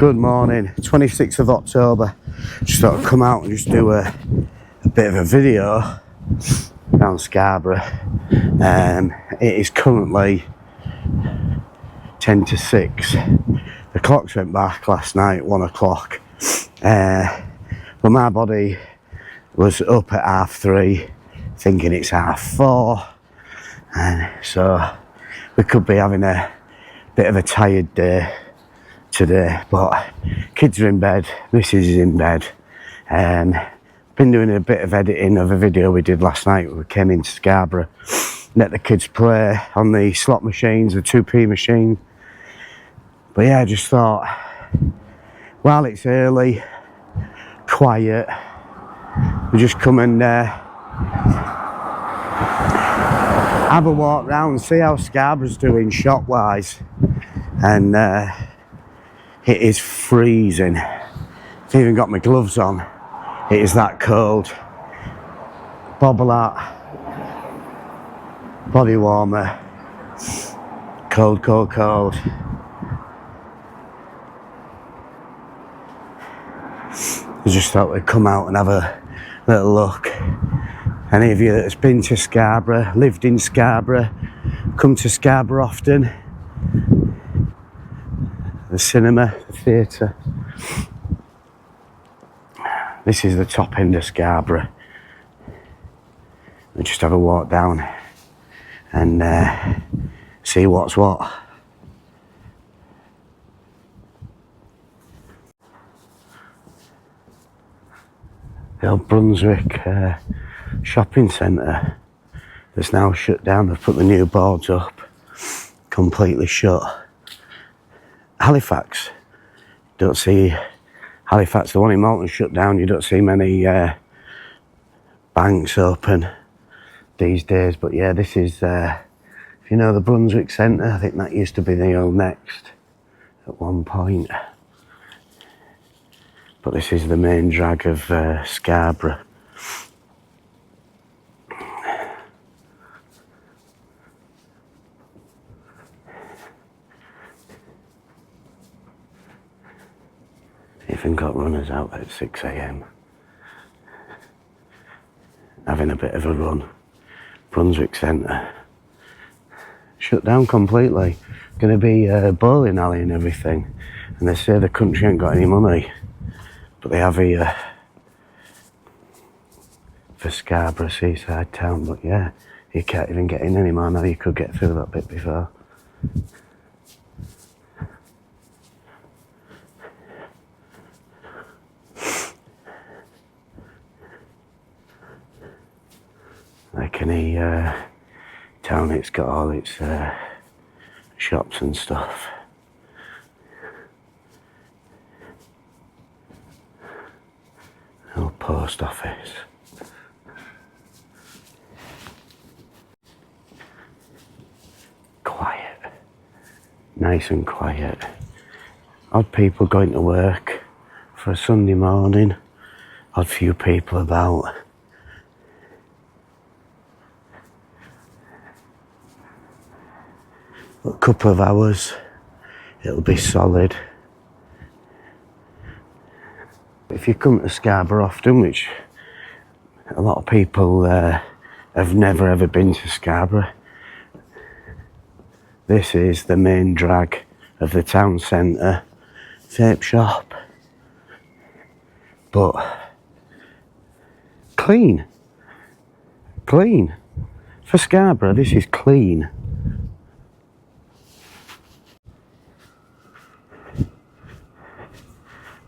Good morning, 26th of October. Just thought I'd come out and just do a bit of a video down Scarborough. It is currently 10 to 6. The clocks went back last night, 1 o'clock. But my body was up at 3:30, thinking it's 4:30. And so we could be having a bit of a tired day today, but kids are in bed, missus is in bed. Been doing a bit of editing of a video we did last night. We came into Scarborough, let the kids play on the slot machines, the 2p machine. But yeah, I just thought, while it's early, quiet, we just come and have a walk round, see how Scarborough's doing shop wise. And it is freezing. I've even got my gloves on. It is that cold. Bobble hat, body warmer, cold, cold, cold. I just thought we'd come out and have a little look. Any of you that's been to Scarborough, lived in Scarborough, come to Scarborough often, the cinema, the theatre. This is the top end of Scarborough. We just have a walk down and see what's what. The old Brunswick shopping centre that's now shut down. They've put the new boards up, completely shut. Halifax, don't see Halifax, the one in Malton shut down. You don't see many banks open these days. But yeah, this is, if you know the Brunswick Centre, I think that used to be the old Next at one point. But this is the main drag of Scarborough. Even got runners out at 6 AM. Having a bit of a run. Brunswick Centre shut down completely. Going to be a bowling alley and everything. And they say the country ain't got any money. But they have here for Scarborough seaside town. But yeah, you can't even get in anymore now. You could get through that bit before. Like any town, it's got all its shops and stuff. Old post office. Quiet. Nice and quiet. Odd people going to work for a Sunday morning. Odd few people about. A couple of hours, it'll be solid. If you come to Scarborough often, which a lot of people have never ever been to Scarborough, this is the main drag of the town centre. Vape shop. But clean. Clean. For Scarborough, this is clean.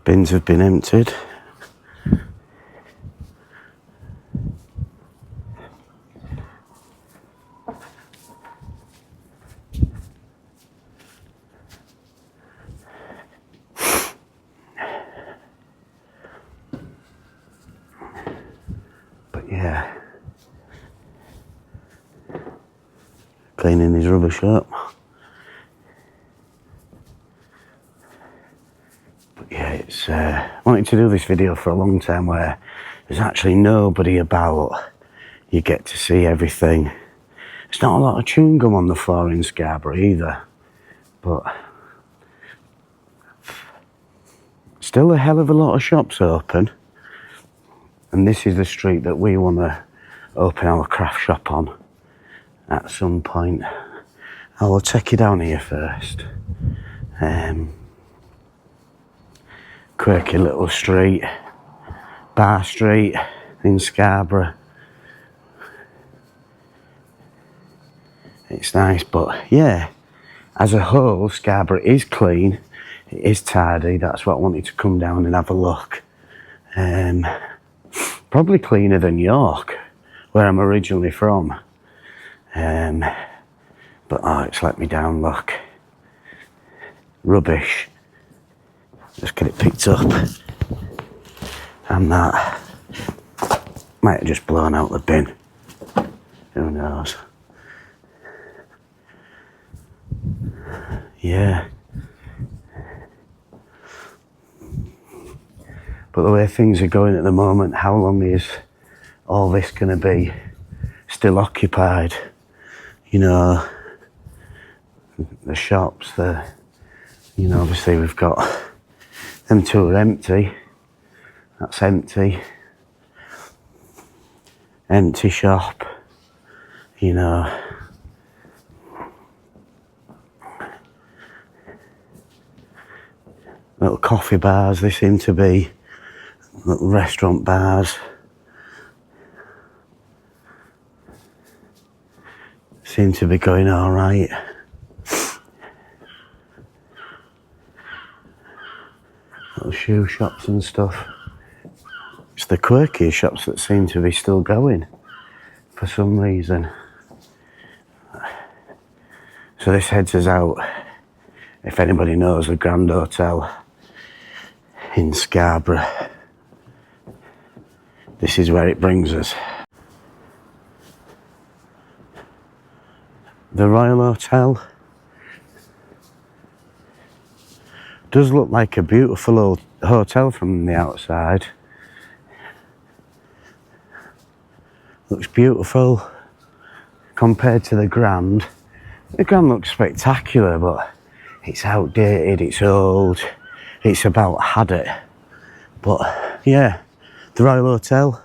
Bins have been emptied. But yeah, cleaning his rubbish up. Yeah, it's wanted to do this video for a long time where there's actually nobody about. You get to see everything. There's not a lot of chewing gum on the floor in Scarborough either, but Still a hell of a lot of shops open. And this is the street that we want to open our craft shop on at some point. I will take you down here first. Quirky little street, Bar Street in Scarborough. It's nice, but yeah, as a whole, Scarborough is clean, it is tidy. That's what I wanted to come down and have a look. Probably cleaner than York, where I'm originally from. But oh, it's let me down, look. Rubbish. Just get it picked up. And that might have just blown out the bin. Who knows? Yeah. But the way things are going at the moment, how long is all this going to be still occupied? You know, the shops, obviously we've got them two are empty. That's empty. Empty shop. You know. Little coffee bars, they seem to be. Little restaurant bars. Seem to be going all right. Little shoe shops and stuff. It's the quirky shops that seem to be still going for some reason. So this heads us out, if anybody knows the Grand Hotel in Scarborough. This is where it brings us. The Royal Hotel does look like a beautiful old hotel from the outside. Looks beautiful compared to the Grand. The Grand looks spectacular, but it's outdated, it's old, it's about had it. But yeah, the Royal Hotel,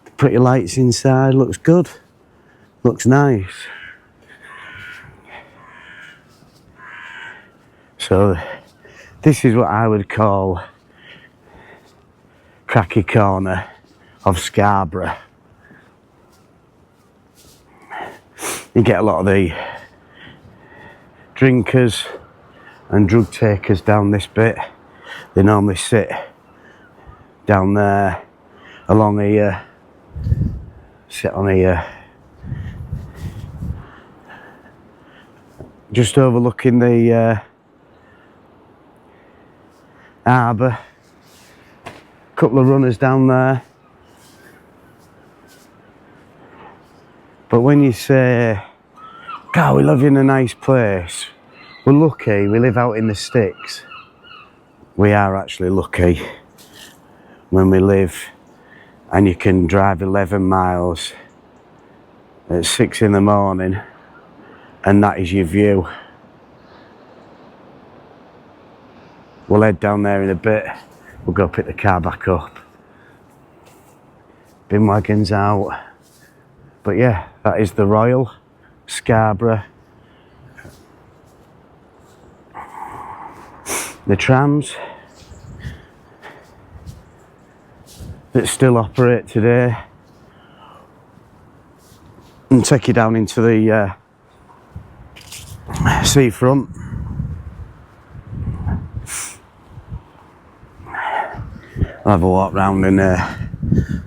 the pretty lights inside, looks good, looks nice. So this is what I would call cracky corner of Scarborough. You get a lot of the drinkers and drug takers down this bit. They normally sit down there, along here, sit on here, just overlooking the harbour. Couple of runners down there. But when you say, God, we live in a nice place, we're lucky, we live out in the sticks. We are actually lucky when we live and you can drive 11 miles at 6 in the morning and that is your view. We'll head down there in a bit, we'll go pick the car back up. Bin wagon's out. But yeah, that is the Royal Scarborough. The trams that still operate today and take you down into the seafront. I'll have a walk round and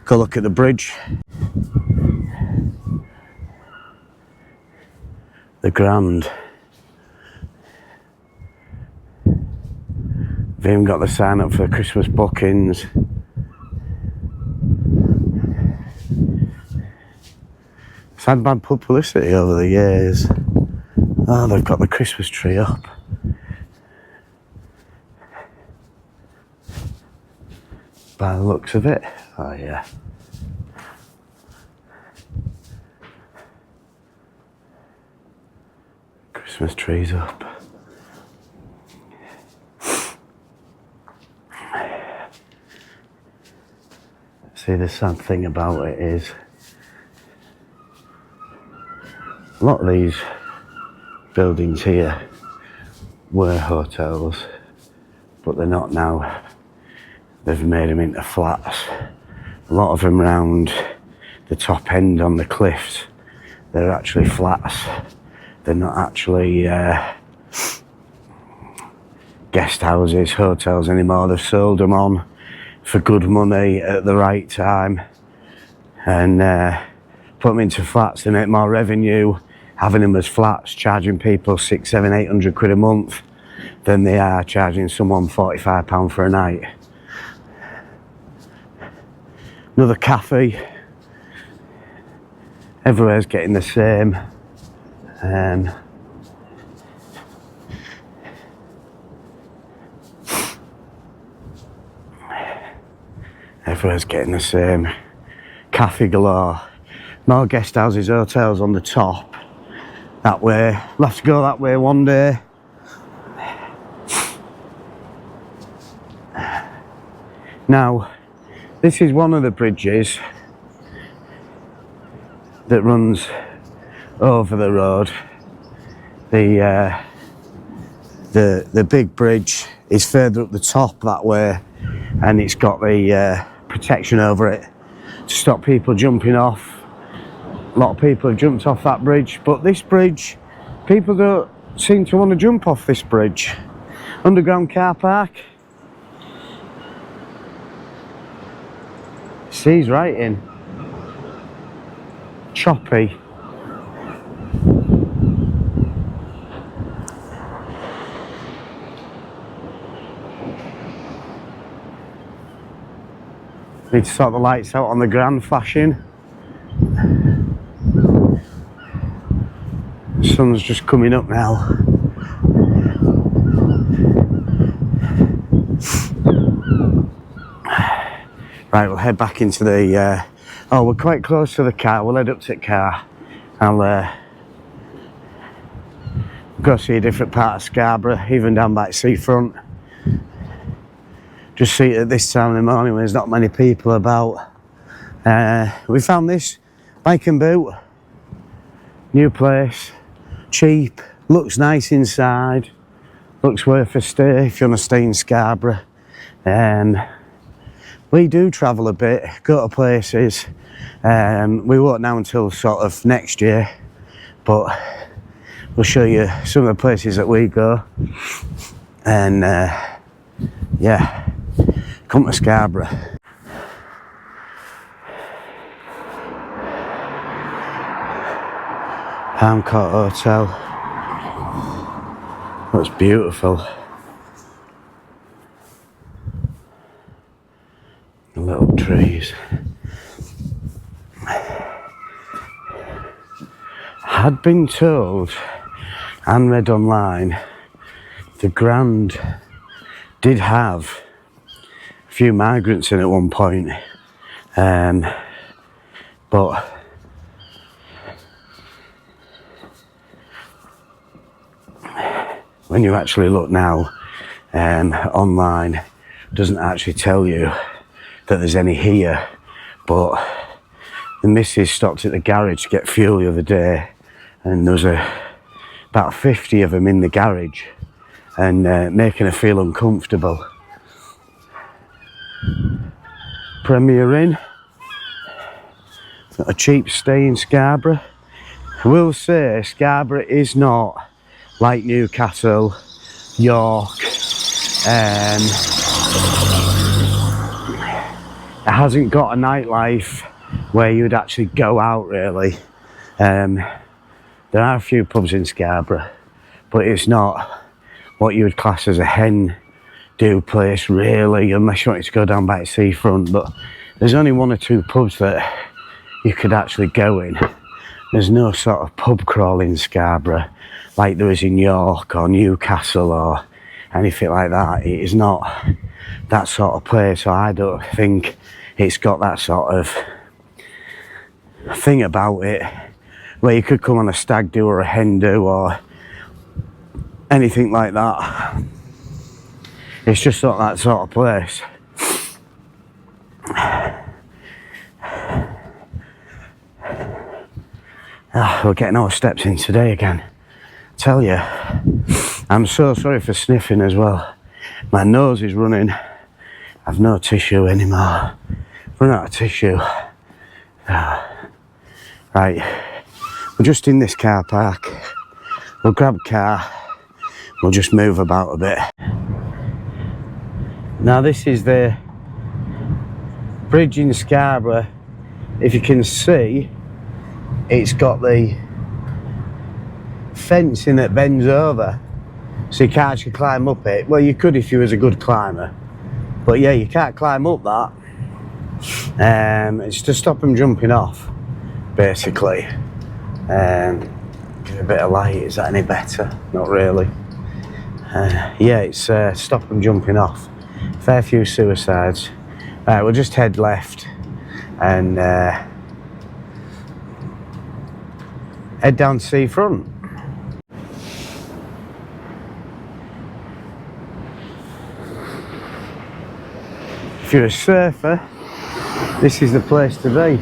go look at the bridge. The Grand. They've even got the sign up for the Christmas bookings. It's had bad publicity over the years. Oh, they've got the Christmas tree up. By the looks of it. Oh yeah. Christmas trees up. See, the sad thing about it is a lot of these buildings here were hotels, but they're not now. They've made them into flats. A lot of them round the top end on the cliffs, they're actually flats. They're not actually guest houses, hotels anymore. They've sold them on for good money at the right time and put them into flats. They make more revenue having them as flats, charging people 600, 700, 800 quid a month than they are charging someone £45 for a night. Another cafe. Everywhere's getting the same. Everywhere's getting the same. Cafe galore. More guest houses, hotels on the top. That way. We'll have to go that way one day. Now, this is one of the bridges that runs over the road. The big bridge is further up the top that way, and it's got the protection over it to stop people jumping off. A lot of people have jumped off that bridge, but this bridge, people don't seem to want to jump off this bridge. Underground car park. Sea's right in. Choppy. Need to sort the lights out on the grand flashing. The sun's just coming up now. Right, we'll head back into the... oh, we're quite close to the car. We'll head up to the car. I'll go see a different part of Scarborough, even down by the seafront. Just see it at this time of the morning when there's not many people about. We found this bike and boot. New place. Cheap. Looks nice inside. Looks worth a stay if you want to stay in Scarborough. We do travel a bit, go to places. We won't now until sort of next year, but we'll show you some of the places that we go. And yeah, come to Scarborough. Palm Court Hotel. That's beautiful. The little trees. Had been told and read online the Grand did have a few migrants in at one point, but when you actually look now online, it doesn't actually tell you that there's any here. But the missus stopped at the garage to get fuel the other day, and there was about 50 of them in the garage, and making her feel uncomfortable. Premier Inn, got a cheap stay in Scarborough. I will say Scarborough is not like Newcastle, York. It hasn't got a nightlife where you'd actually go out really. There are a few pubs in Scarborough, but it's not what you would class as a hen do place really, unless you wanted to go down by the seafront. But there's only one or two pubs that you could actually go in. There's no sort of pub crawl in Scarborough like there is in York or Newcastle or anything like that. It is not that sort of place, so I don't think it's got that sort of thing about it where you could come on a stag do or a hen do or anything like that. It's just not that sort of place. We're getting our steps in today again. Tell you, I'm so sorry for sniffing as well. My nose is running. I've no tissue anymore. Run out of tissue. Right, we're just in this car park. We'll grab a car. We'll just move about a bit. Now this is the bridge in Scarborough. If you can see, it's got the fencing that bends over, so you can't actually climb up it. Well, you could if you was a good climber, but yeah, you can't climb up that. It's to stop them jumping off, basically. Give a bit of light. Is that any better? Not really. Yeah, it's stop them jumping off. Fair few suicides. Right, we'll just head left and head down to Seafront. If you're a surfer, this is the place to be.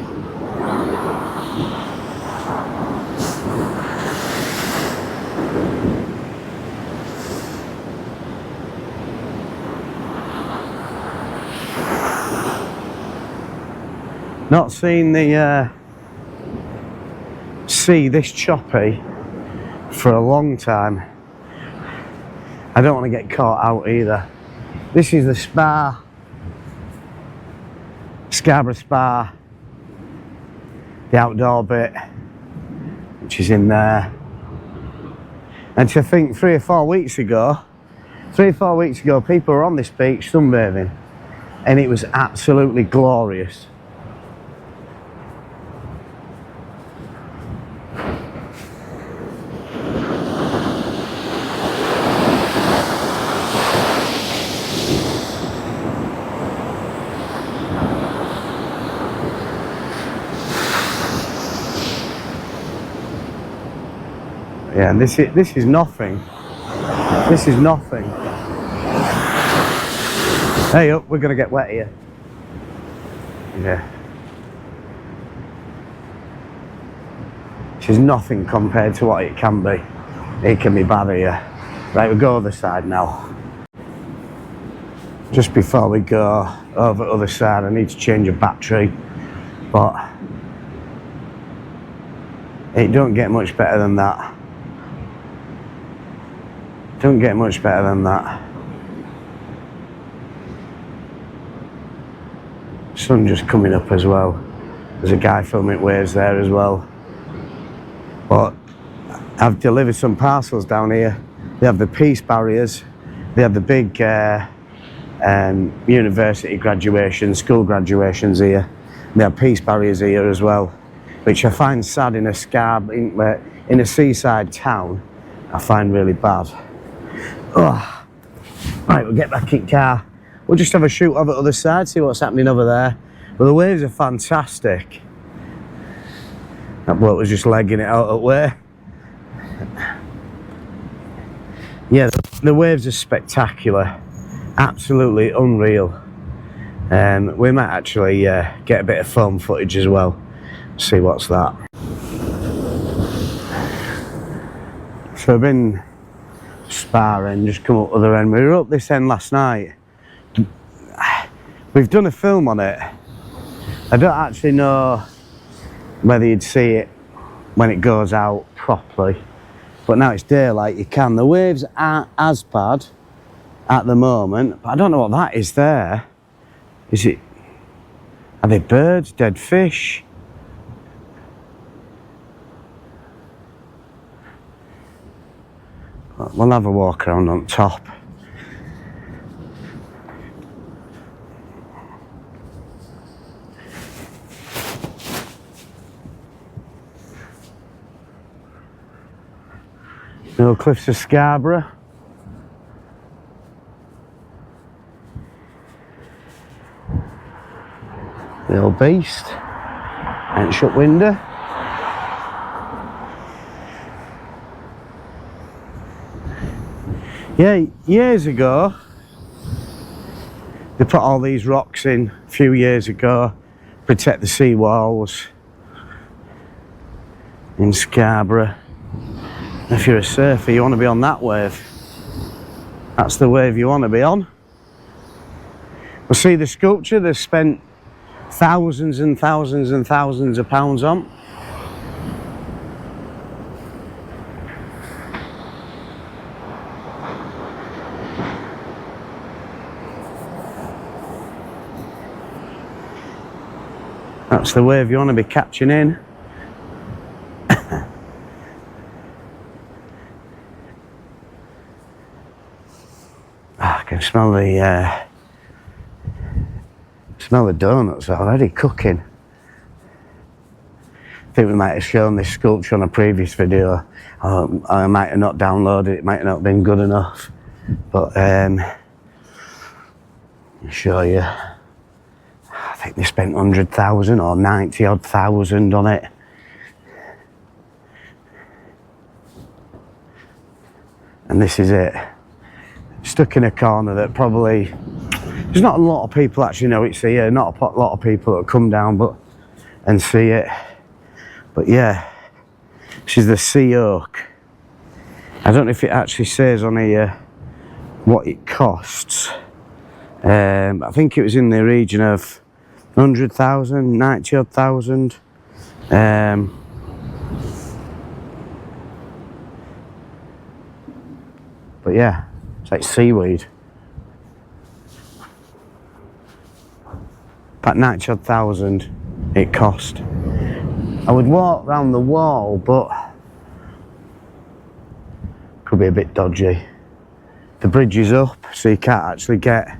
Not seen the sea this choppy for a long time. I don't want to get caught out either. This is the spa, Scarborough Spa, the outdoor bit, which is in there. And to think 3 or 4 weeks ago, people were on this beach sunbathing, and it was absolutely glorious. Yeah, and this is nothing. This is nothing. Hey up, we're gonna get wet here. Yeah. This is nothing compared to what it can be. It can be bad here. Right, we'll go other side now. Just before we go over the other side, I need to change a battery, but it don't get much better than that. Don't get much better than that. Sun just coming up as well. There's a guy filming waves there as well. But I've delivered some parcels down here. They have the peace barriers. They have the big university graduations, school graduations here. They have peace barriers here as well, which I find sad in a seaside town. I find really bad. Oh. Right, we'll get back in car. We'll just have a shoot over the other side, see what's happening over there. But the waves are fantastic. That bloke was just legging it out at way. Yeah, the waves are spectacular. Absolutely unreal. We might actually get a bit of film footage as well. See what's that. So I've been Spa end, just come up other end. We were up this end last night. We've done a film on it. I don't actually know whether you'd see it when it goes out properly, but now it's daylight, you can. The waves aren't as bad at the moment, but I don't know what that is there. Is it, are they birds, dead fish? We'll have a walk around on top. Middle Cliffs of Scarborough. The old beast. And shut window. Yeah, years ago, they put all these rocks in a few years ago, protect the sea walls. in Scarborough. If you're a surfer, you want to be on that wave. That's the wave you want to be on. Well, see the sculpture they've spent thousands and thousands and thousands of pounds on. That's the wave you want to be catching in. I can smell the donuts already cooking. I think we might have shown this sculpture on a previous video. I might have not downloaded it, might have not been good enough. But I'll show you. I think they spent 100,000 or 90 odd thousand on it. And this is it. Stuck in a corner that probably, there's not a lot of people actually know it's here, not a lot of people that come down and see it. But yeah, this is the Sea Oak. I don't know if it actually says on here what it costs. I think it was in the region of 100,000, 90 odd thousand. But yeah, it's like seaweed. About 90 odd thousand it cost. I would walk round the wall, but could be a bit dodgy. The bridge is up, so you can't actually get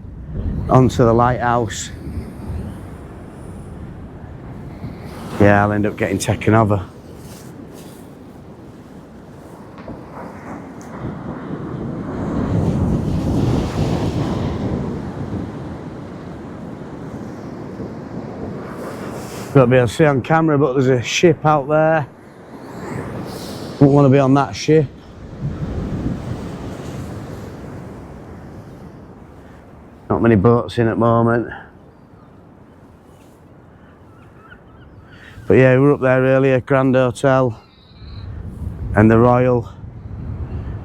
onto the lighthouse. Yeah, I'll end up getting taken over. Won't be able to see on camera, but there's a ship out there. Wouldn't want to be on that ship. Not many boats in at the moment. But yeah, we were up there earlier, Grand Hotel and the Royal.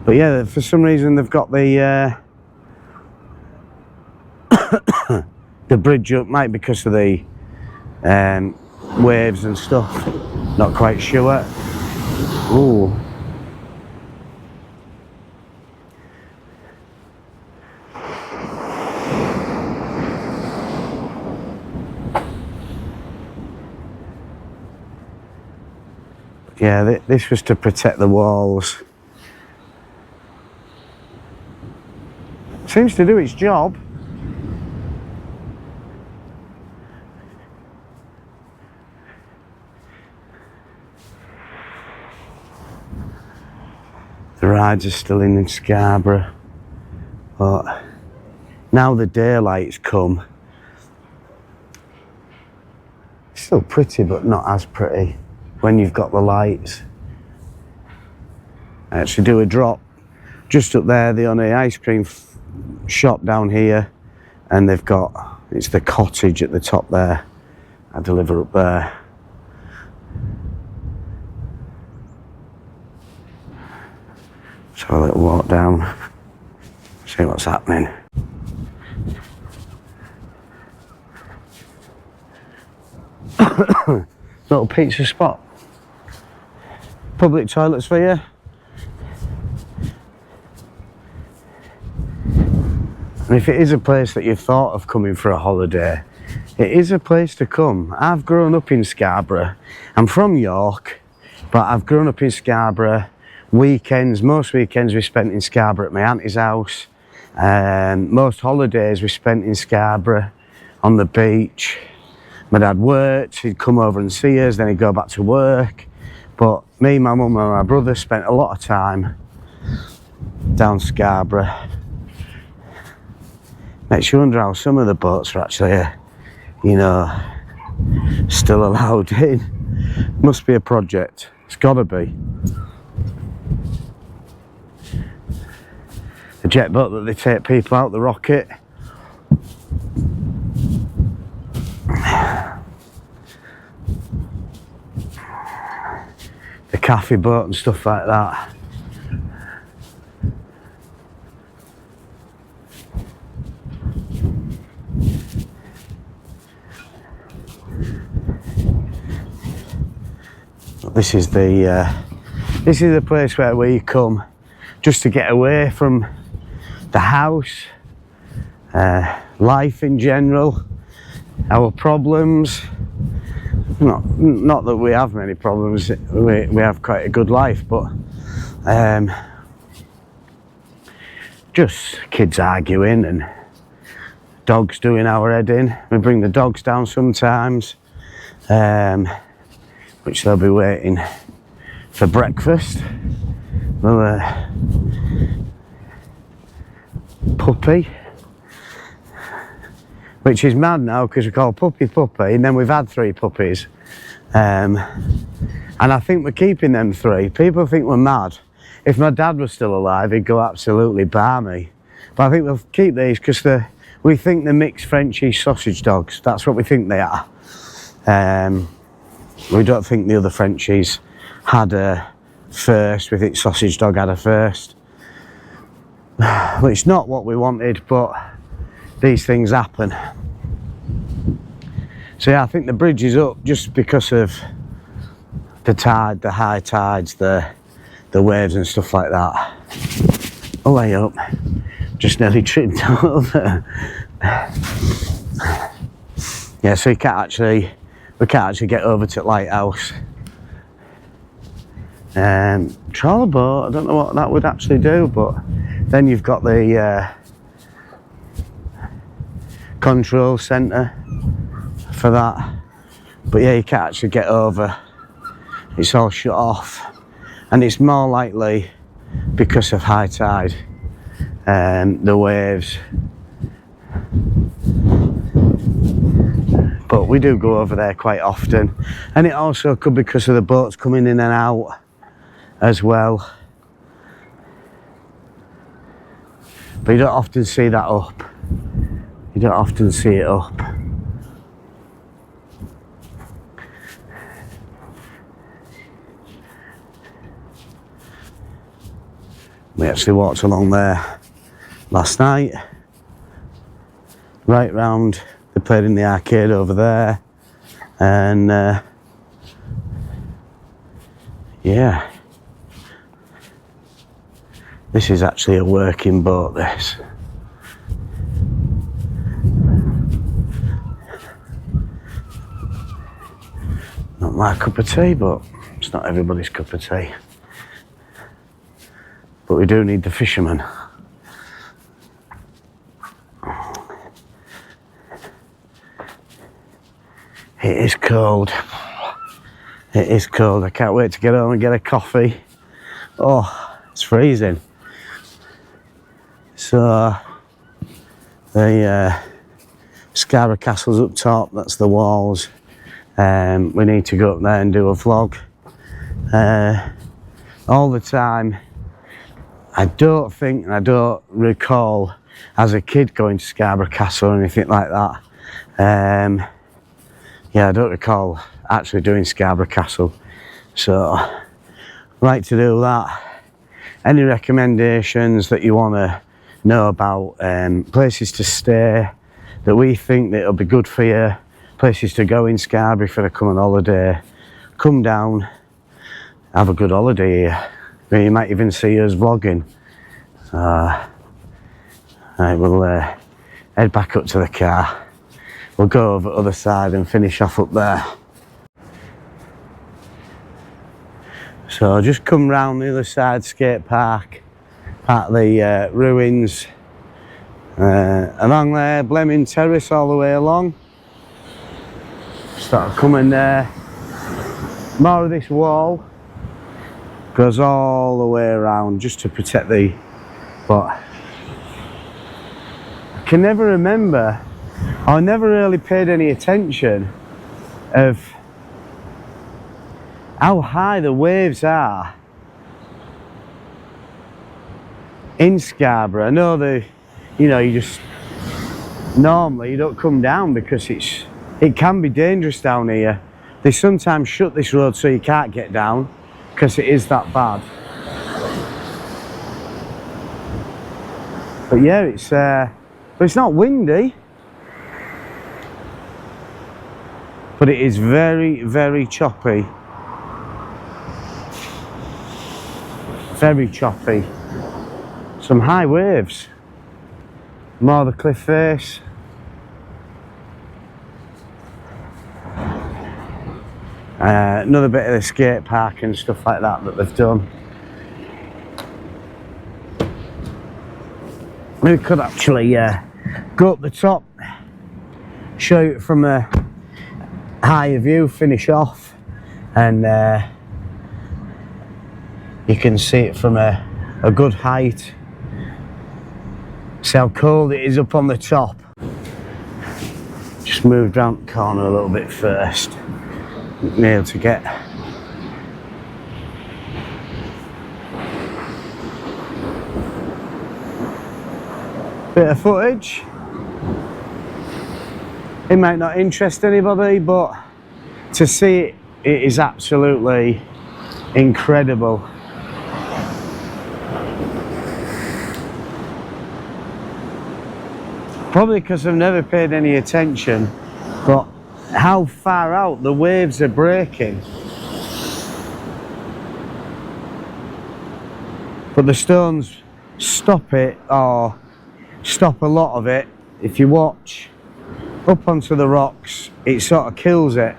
But yeah, for some reason they've got the the bridge up, might be because of the waves and stuff. Not quite sure. Ooh. Yeah, this was to protect the walls. Seems to do its job. The rides are still in Scarborough, but now the daylight's come. It's still pretty, but not as pretty when you've got the lights. I actually do a drop just up there. They own an ice cream shop down here, and they've got, it's the cottage at the top there. I deliver up there. Let's have a little walk down, see what's happening. Little pizza spot. Public toilets for you. And if it is a place that you've thought of coming for a holiday, it is a place to come. I've grown up in Scarborough. I'm from York, but I've grown up in Scarborough. Most weekends we spent in Scarborough at my auntie's house. Most holidays we spent in Scarborough on the beach. My dad worked, he'd come over and see us, then he'd go back to work. But me, my mum and my brother spent a lot of time down Scarborough. Makes you wonder how some of the boats are actually, still allowed in. Must be a project, it's gotta be. The jet boat that they take people out, the Rocket. The cafe boat and stuff like that. This is the place where we come just to get away from the house, life in general, our problems. Not that we have many problems, we have quite a good life, but just kids arguing and dogs doing our head in. We bring the dogs down sometimes, which they'll be waiting for breakfast. Well, Puppy, which is mad now because we call Puppy Puppy, and then we've had 3 puppies, and I think we're keeping them 3. People think we're mad. If my dad was still alive, he'd go absolutely barmy. But I think we'll keep these because we think they're mixed Frenchies sausage dogs. That's what we think they are. We don't think the other Frenchies had a first. We think sausage dog had a first. Which is not what we wanted, but these things happen. So yeah, I think the bridge is up just because of the tide, the high tides, the waves and stuff like that. Oh, way up. Just nearly tripped over. Yeah, so we can't actually get over to the lighthouse. Trawler boat, I don't know what that would actually do, but then you've got the control centre for that. But yeah, you can't actually get over. It's all shut off, and it's more likely because of high tide, the waves. But we do go over there quite often, and it also could be because of the boats coming in and out as well. But you don't often see that up. You don't often see it up. We actually walked along there last night, right round. They played in the arcade over there, and yeah, this is actually a working boat, this. Not my cup of tea, but it's not everybody's cup of tea. But we do need the fishermen. It is cold. It is cold. I can't wait to get home and get a coffee. Oh, it's freezing. So, the Scarborough Castle's up top, that's the walls. We need to go up there and do a vlog. All the time. I don't think, and I don't recall as a kid going to Scarborough Castle or anything like that. Yeah, I don't recall actually doing Scarborough Castle. So, I'd like to do that. Any recommendations that you want to know about, places to stay that we think that it'll be good for you, places to go in Scarborough for a coming holiday, come down, have a good holiday here. You might even see us vlogging. I will head back up to the car. We'll go over the other side and finish off up there. So I'll just come round the other side, skate park, part of the ruins, along there, Bleming Terrace all the way along. Start coming there. More of this wall goes all the way around just to protect the, but I can never remember, I never really paid any attention of how high the waves are in Scarborough. I know you just, normally you don't come down because it can be dangerous down here. They sometimes shut this road so you can't get down. because it is that bad. But yeah, it's not windy, but it is very, very choppy. Very choppy. Some high waves. More the cliff face. Another bit of the skate park and stuff like that they've done. We could actually go up the top, show it from a higher view, finish off, and you can see it from a good height. See how cold it is up on the top. Just moved round the corner a little bit first. Been able to get bit of footage. It might not interest anybody, but to see it, it is absolutely incredible. Probably because I've never paid any attention, but how far out the waves are breaking. But the stones stop it, or stop a lot of it. If you watch up onto the rocks, it sort of kills it.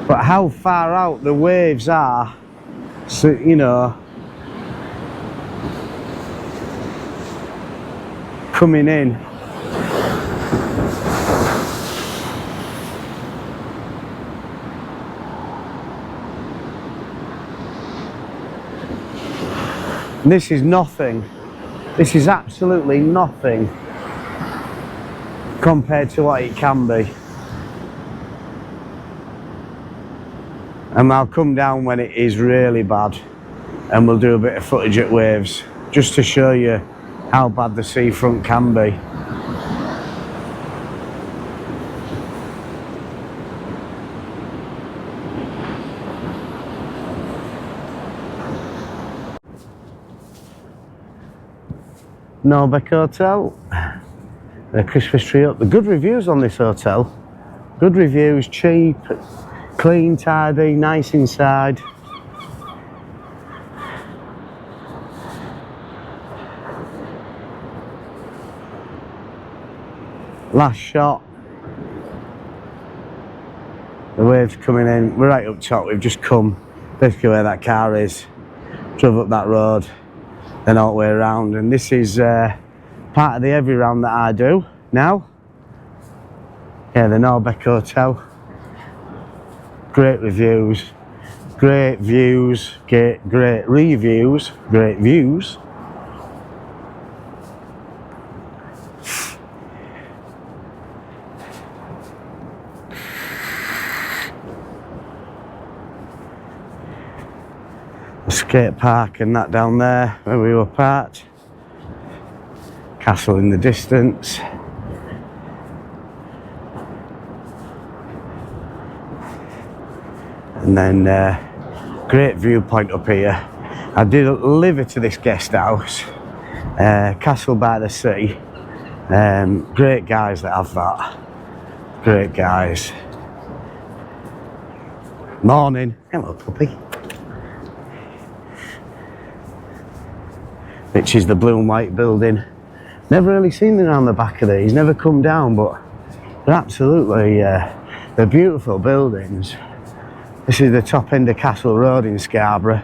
But how far out the waves are, so you know, coming in. This is nothing. This is absolutely nothing compared to what it can be. And I'll come down when it is really bad, and we'll do a bit of footage at waves just to show you how bad the seafront can be. Norbeck Hotel, the Christmas tree up. The good reviews on this hotel. Good reviews, cheap, clean, tidy, nice inside. Last shot. The waves coming in. We're right up top. We've just come basically where that car is. Drove up that road, then all the way around. And this is part of the every round that I do now. Yeah, the Norbeck Hotel. Great reviews, great views, great reviews, great views. The skate park and that down there where we were parked. Castle in the distance. And then great viewpoint up here. I did deliver to this guest house, Castle by the Sea. Great guys that have that. Great guys. Morning. Hello, puppy. Which is the blue and white building. Never really seen them around the back of these. Never come down, but they're absolutely they're beautiful buildings. This is the top end of Castle Road in Scarborough.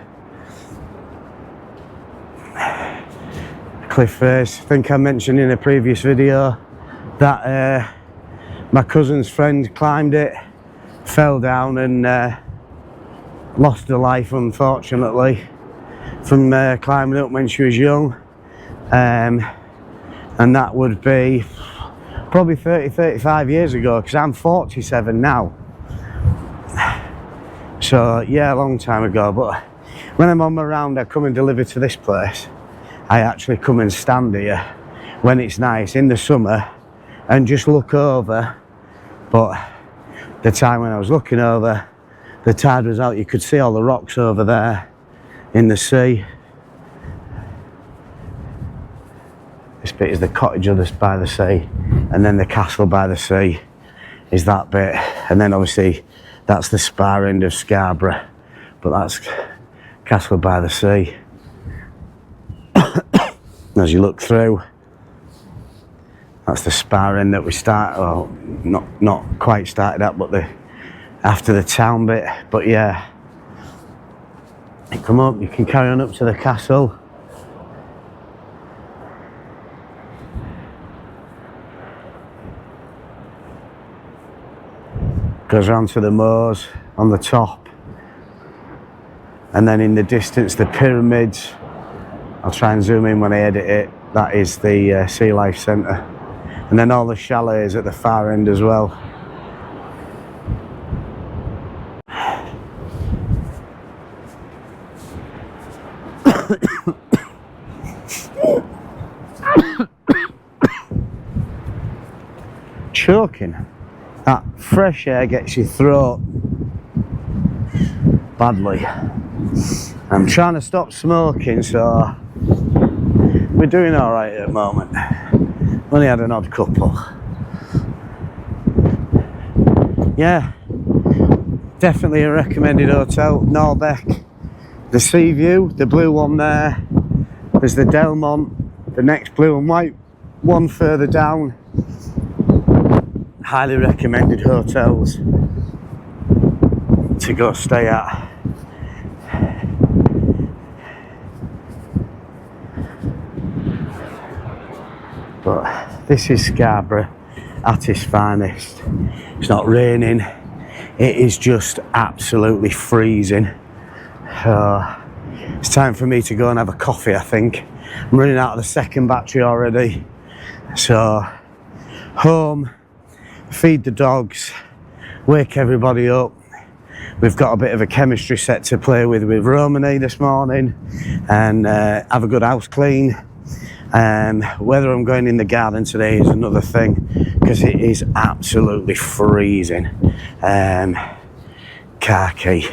Cliff face. I think I mentioned in a previous video that my cousin's friend climbed it, fell down and lost her life, unfortunately, from climbing up when she was young. And that would be probably 35 years ago, because I'm 47 now. So yeah, a long time ago. But when I'm on my round, I come and deliver to this place. I actually come and stand here when it's nice in the summer and just look over. But the time when I was looking over, the tide was out. You could see all the rocks over there in the sea. This bit is the cottage by the sea, and then the castle by the sea is that bit, and then obviously that's the Spa end of Scarborough, but that's Castle by the Sea. As you look through, that's the Spa end that we start, well, not quite started at, but after the town bit. But yeah, you come up, you can carry on up to the castle. Goes round to the moors on the top, and then in the distance the pyramids. I'll try and zoom in when I edit it. That is the Sea Life Centre, and then all the chalets at the far end as well. Choking. That fresh air gets your throat badly. I'm trying to stop smoking, so we're doing all right at the moment. Only had an odd couple. Yeah, definitely a recommended hotel. Norbeck, the sea view, the blue one there. There's the Delmont, the next blue and white one further down. Highly recommended hotels to go stay at. But this is Scarborough at its finest. It's not raining, it is just absolutely freezing. It's time for me to go and have a coffee, I think. I'm running out of the second battery already. So, home, feed the dogs, wake everybody up. We've got a bit of a chemistry set to play with Romany this morning, and have a good house clean. Whether I'm going in the garden today is another thing, because it is absolutely freezing. Car key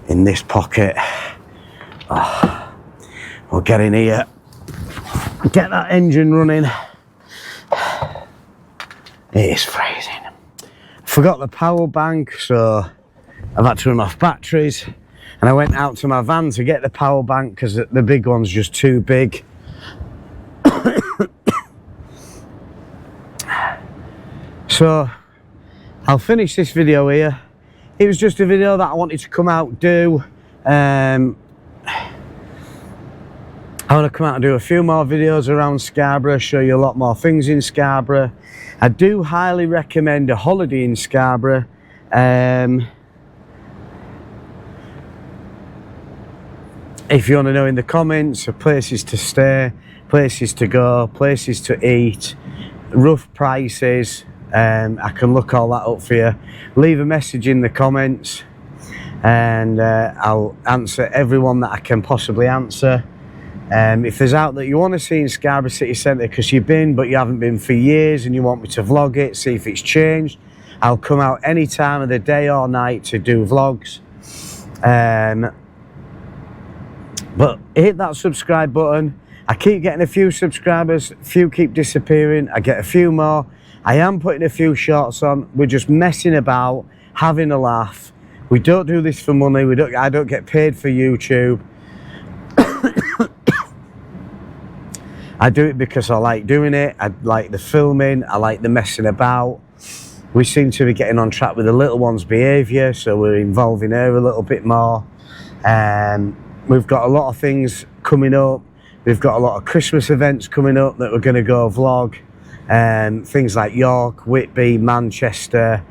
in this pocket. Oh, we'll get in here, get that engine running. It is freezing. Forgot the power bank, so I've had to run off batteries, and I went out to my van to get the power bank because the big one's just too big. So I'll finish this video here. It was just a video that I wanted to come out do. I want to come out and do a few more videos around Scarborough, show you a lot more things in Scarborough. I do highly recommend a holiday in Scarborough. If you want to know in the comments, places to stay, places to go, places to eat, rough prices, I can look all that up for you. Leave a message in the comments, and I'll answer everyone that I can possibly answer. If there's out that you want to see in Scarborough City Centre because you've been but you haven't been for years and you want me to vlog it, see if it's changed, I'll come out any time of the day or night to do vlogs. But hit that subscribe button. I keep getting a few subscribers, a few keep disappearing, I get a few more. I am putting a few shorts on. We're just messing about, having a laugh. We don't do this for money. I don't get paid for YouTube. I do it because I like doing it. I like the filming. I like the messing about. We seem to be getting on track with the little one's behaviour, so we're involving her a little bit more. We've got a lot of things coming up. We've got a lot of Christmas events coming up that we're going to go vlog. Things like York, Whitby, Manchester,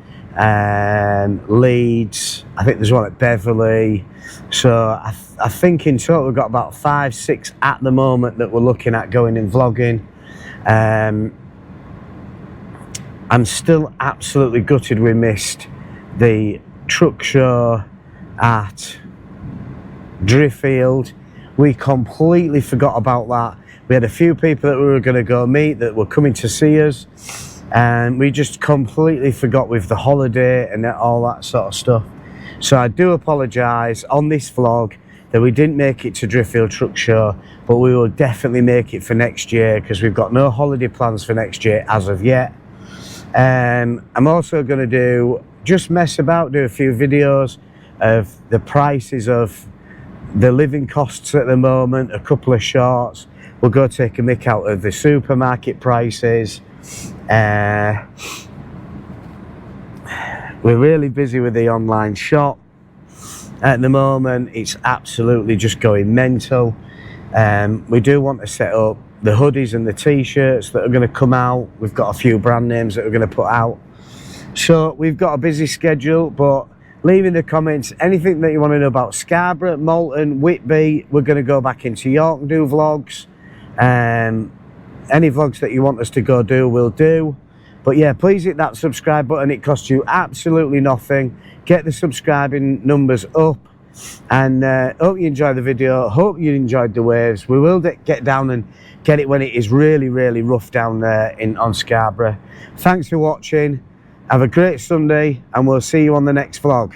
Leeds. I think there's one at Beverley. So I think in total we've got about 5, 6 at the moment that we're looking at going and vlogging. I'm still absolutely gutted we missed the truck show at Driffield. We completely forgot about that. We had a few people that we were going to go meet that were coming to see us. and we just completely forgot with the holiday and all that sort of stuff. So I do apologise on this vlog that we didn't make it to Driffield Truck Show, but we will definitely make it for next year because we've got no holiday plans for next year as of yet. I'm also going to just mess about, do a few videos of the prices of the living costs at the moment, a couple of shorts. We'll go take a mick out of the supermarket prices. We're really busy with the online shop at the moment. It's absolutely just going mental. We do want to set up the hoodies and the t-shirts that are going to come out. We've got a few brand names that we're going to put out. So we've got a busy schedule, but leave in the comments anything that you want to know about Scarborough, Malton, Whitby. We're going to go back into York and do vlogs. Any vlogs that you want us to go do, we'll do. But yeah, please hit that subscribe button. It costs you absolutely nothing. Get the subscribing numbers up. And hope you enjoyed the video. Hope you enjoyed the waves. We will get down and get it when it is really, really rough down there on Scarborough. Thanks for watching. Have a great Sunday, and we'll see you on the next vlog.